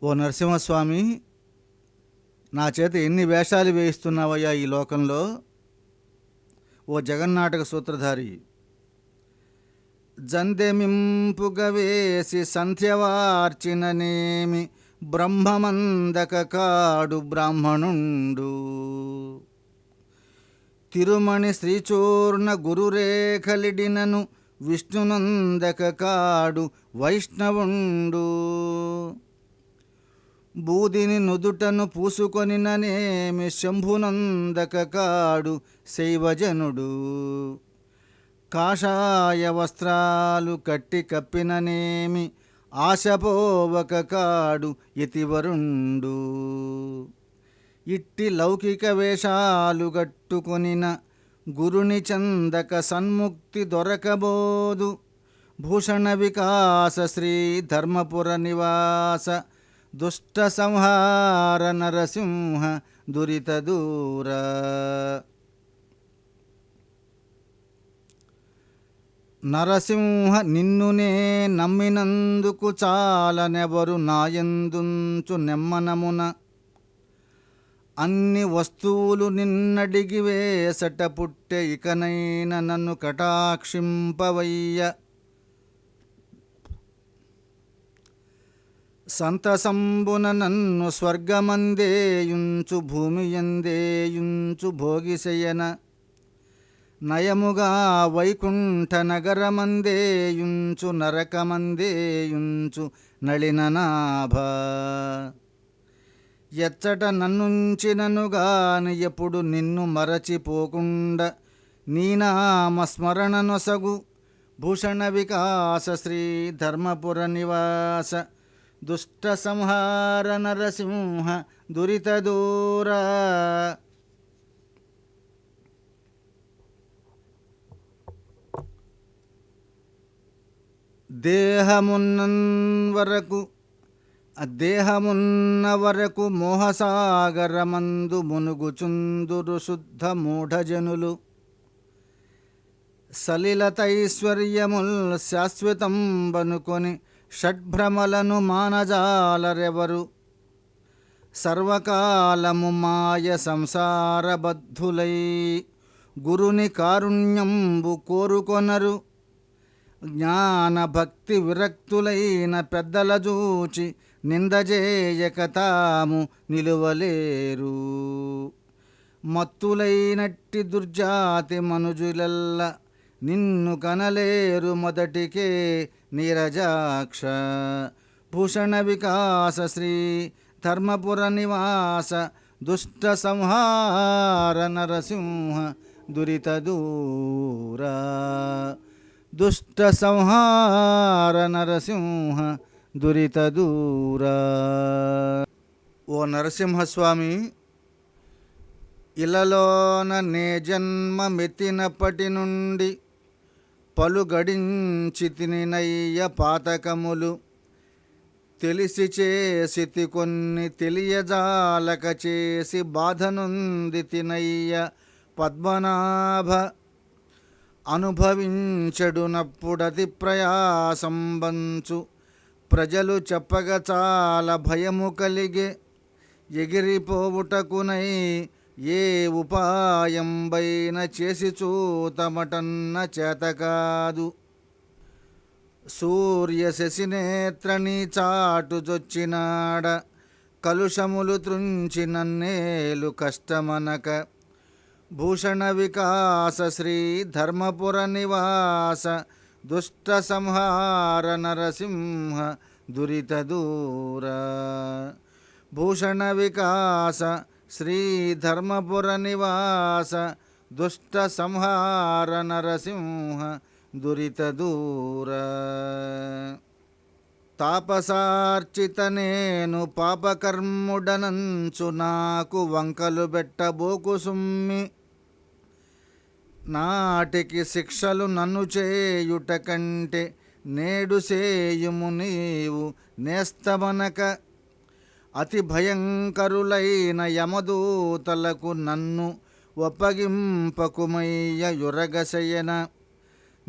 ఓ నరసింహస్వామి, నా చేత ఎన్ని వేషాలు వేయిస్తున్నావయ్యా ఈ లోకంలో. ఓ జగన్నాటక సూత్రధారి, జందెమింపుగ వేసి సంధ్యవార్చిననేమి బ్రహ్మమందక కాడు బ్రాహ్మణుండు. తిరుమణి శ్రీచూర్ణ గురురేఖలిడినను విష్ణునందక కాడు వైష్ణవుండు. బూదిని నుదుటను పూసుకొనిననేమి శంభునందక కాడు శైవజనుడు. కాషాయ వస్త్రాలు కట్టి కప్పిననేమి ఆశపోవక కాడు యతివరుండు. ఇట్టి లౌకిక వేషాలు గట్టుకొనిన గురుని చందక సన్ముక్తి దొరకబోదు. భూషణ వికాస శ్రీ ధర్మపుర నివాస దుష్ట సంహార నరసింహ దురిత దూర. నరసింహ, నిన్నునే నమ్మినందుకు చాలనెవరు నాయందుంచు నెమ్మనమున. అన్ని వస్తువులు నిన్నడిగి వేసట పుట్టె, ఇకనైన నన్ను కటాక్షింపవయ్య. సంతసంబున నన్ను స్వర్గమందేయుంచు, భూమియందేయుంచు భోగిశయన. నయముగా వైకుంఠ నగరమందేయుంచు, నరకమందేయుంచు నళిననాభ. ఎచ్చట నన్నుంచిననుగాని ఎప్పుడు నిన్ను మరచిపోకుండా నీ నామ స్మరణ నొసగు. భూషణ వికాస శ్రీ ధర్మపుర నివాస దుష్ట సంహార నరసింహ దురిత దూర. దేహమున్న వరకు మోహసాగరమందు మునుగుచుందురు శుద్ధ మూఢజనులు. సలిలతైశ్వర్యముల్ శాశ్వతం బనుకొని షడ్భ్రమలను మానజాలరెవరు. సర్వకాలము మాయ సంసారబద్ధులై గురుని కారుణ్యంబు కోరుకొనరు. జ్ఞాన భక్తి విరక్తులైన పెద్దల జూచి నిందజేయక తాము నిలువలేరు. మత్తులైనట్టి దుర్జాతి మనుజులెల్ల నిన్ను కనలేరు మొదటికే నీరజాక్ష. భూషణ వికాస శ్రీ ధర్మపుర నివాస దుష్ట సంహార నరసింహ దురిత దూర. దుష్ట సంహార నరసింహ దురిత దూర. ఓ నరసింహస్వామి, ఇలలోన నే జన్మమెత్తినప్పటి నుండి పలు గడించి తినినయ్య పాతకములు. తెలిసి చేసి కొన్ని తెలియజాలక చేసి బాధనుంది తినయ్య పద్మనాభ. అనుభవించెడునప్పుడతి ప్రయాసంబంచు ప్రజలు చెప్పగా చాలా భయము కలిగే. ఎగిరిపోవుటకునై ఏ ఉపాయంబైన చేసి చూతమటన్న చేతకాదు. సూర్య శశినేత్రని చాటుజొచ్చినాడ కలుషములు త్రుంచి నన్నేలు కష్టమనక. భూషణ వికాస శ్రీ ధర్మపుర నివాస దుష్ట సంహార నరసింహ దురిత దూర. భూషణ వికాస శ్రీ ధర్మపుర నివాస దుష్ట సంహార నరసింహ దురిత దూర. తాపసార్చిత నేను పాపకర్ముడనంచు నాకు వంకలు బెట్టబోకు సుమ్మి. నాటికి శిక్షలు నన్ను చేయుట కంటే నేడు సేయుము నీవు నేస్తమనక. అతి భయంకరులైన యమదూతలకు నన్ను ఒప్పగింపకుమయ్య యురగశయన.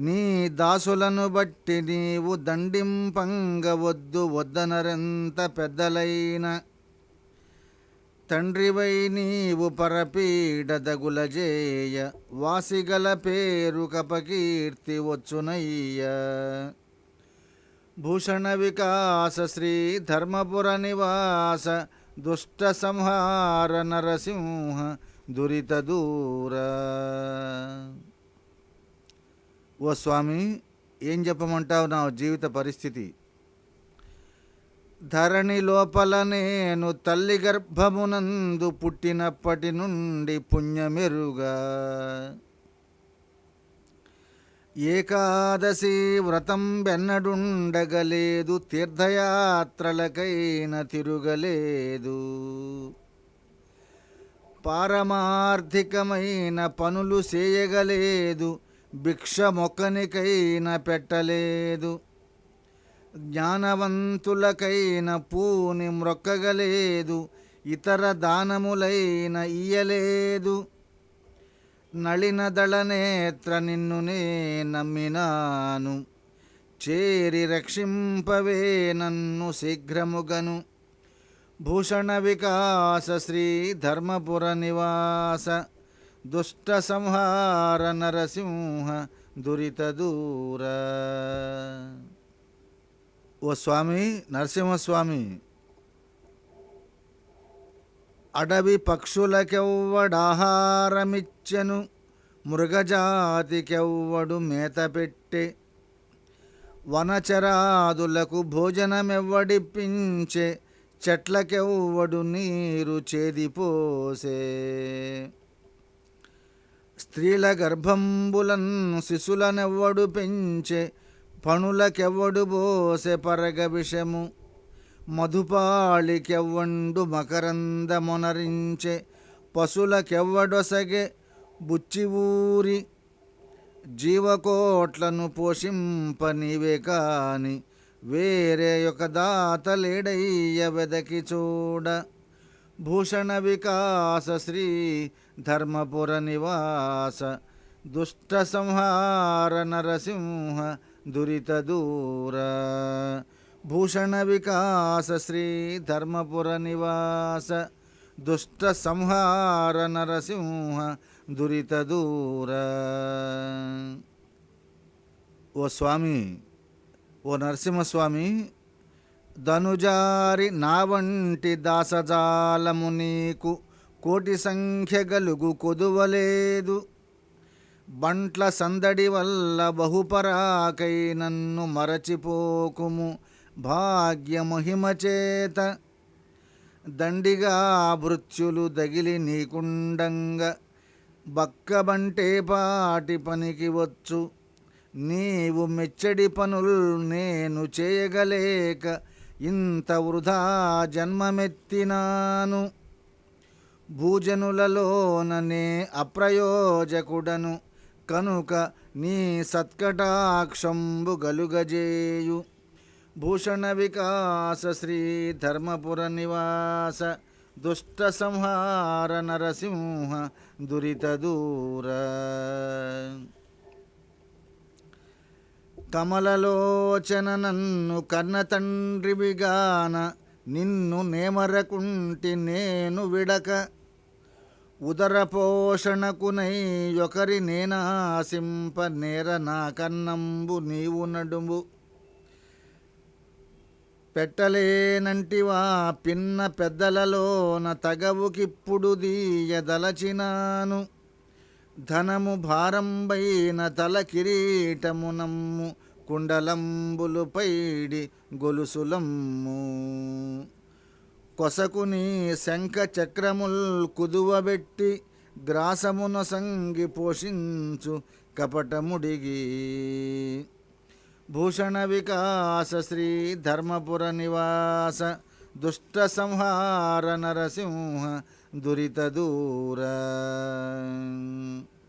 నీ దాసులను బట్టి నీవు దండింపంగవద్దు వద్దనరెంత పెద్దలైన తండ్రివై నీవు పరపీడదగులజేయ వాసిగల పేరు కపకీర్తి వచ్చునయ్య భూషణ వికాస శ్రీ ధర్మపుర నివాస దుష్ట సంహార నరసింహ దురిత దూర. ఓ స్వామి, ఏం చెప్పమంటావు నా జీవిత పరిస్థితి? ధరణి లోపల నేను తల్లి గర్భమునందు పుట్టినప్పటి నుండి పుణ్యమెరుగా ఏకాదశి వ్రతం బెన్నడుండగలేదు, తీర్థయాత్రలకైన తిరుగలేదు, పారమార్థికమైన పనులు చేయగలేదు, భిక్ష మొక్కనికైన పెట్టలేదు, జ్ఞానవంతులకైన పూని మ్రొక్కగలేదు, ఇతర దానములైన ఇయ్యలేదు, నళినదళ నేత్ర నిన్ను నే నమ్మినాను, చేరి రక్షింపవే నన్ను శీఘ్రముగను. భూషణ వికాస శ్రీ ధర్మపుర నివాస దుష్ట సంహార నరసింహ దురిత దూర. ఓ స్వామి నరసింహస్వామి, అడవి పక్షులకెవ్వడాహారమిచ్చెను, మృగజాతికెవ్వడు మేత పెట్టె, వనచరాదులకు భోజనమెవ్వడిప్పించే, చెట్లకెవ్వడు నీరు చేదిపోసే, స్త్రీల గర్భంబులన్ శిశులనెవ్వడు పెంచే, పణులకెవ్వడు బోసె పరగ విషము, మధుపాళికెవ్వండు మకరందమొనరించే, పశులకెవ్వడొసగే బుచ్చి ఊరి, జీవకోట్లను పోషింప నీవే కాని వేరే ఒక దాత లేడయ్య వెదకి చూడ. భూషణ వికాస శ్రీ ధర్మపుర నివాస దుష్ట సంహార నరసింహ దురిత దూర. భూషణ వికాస శ్రీ ధర్మపుర నివాస దుష్ట సంహార నరసింహ దురిత దూర. ఓ స్వామి, ఓ నరసింహస్వామి, ధనుజారి నా వంటి దాసజాలము నీకు కోటి సంఖ్య గలుగు కొదువలేదు, బంట్ల సందడి వల్ల బహుపరాకై నన్ను మరచిపోకుము భాగ్యమహిమచేత. దండిగా భృత్యులు దగిలి నీకుండంగా బక్కబంటే పాటి పనికి వచ్చు, నీవు మెచ్చడి పనులు నేను చేయగలేక ఇంత వృధా జన్మమెత్తినాను. భూజనులలోననే అప్రయోజకుడను కనుక నీ సత్కటాక్షంబు గలుగజేయు. భూషణ వికాస శ్రీ ధర్మపుర నివాస దుష్ట సంహార నరసింహ దురిత దూర. కమలలోచన నన్ను కన్న తండ్రివిగాన నిన్ను నేమరకుంటి నేను విడక, ఉదర పోషణకునై ఒకరి నేనాశింప నేర నా కన్నంబు నీవు నడుము. పెట్టలేనంటివా పిన్న పెద్దలలోన తగవుకిప్పుడు దీయదలచినాను, ధనము భారంబైన తల కిరీటము నమ్ము, కుండలంబులు పైడి గొలుసులమ్ము. కొసకుని శంఖ చక్రముల్ కుదువబెట్టి గ్రాసమున సంగి పోషించు కపటముడిగి. భూషణ వికాస శ్రీ ధర్మపుర నివాస దుష్ట సంహార నరసింహ దురిత దూర.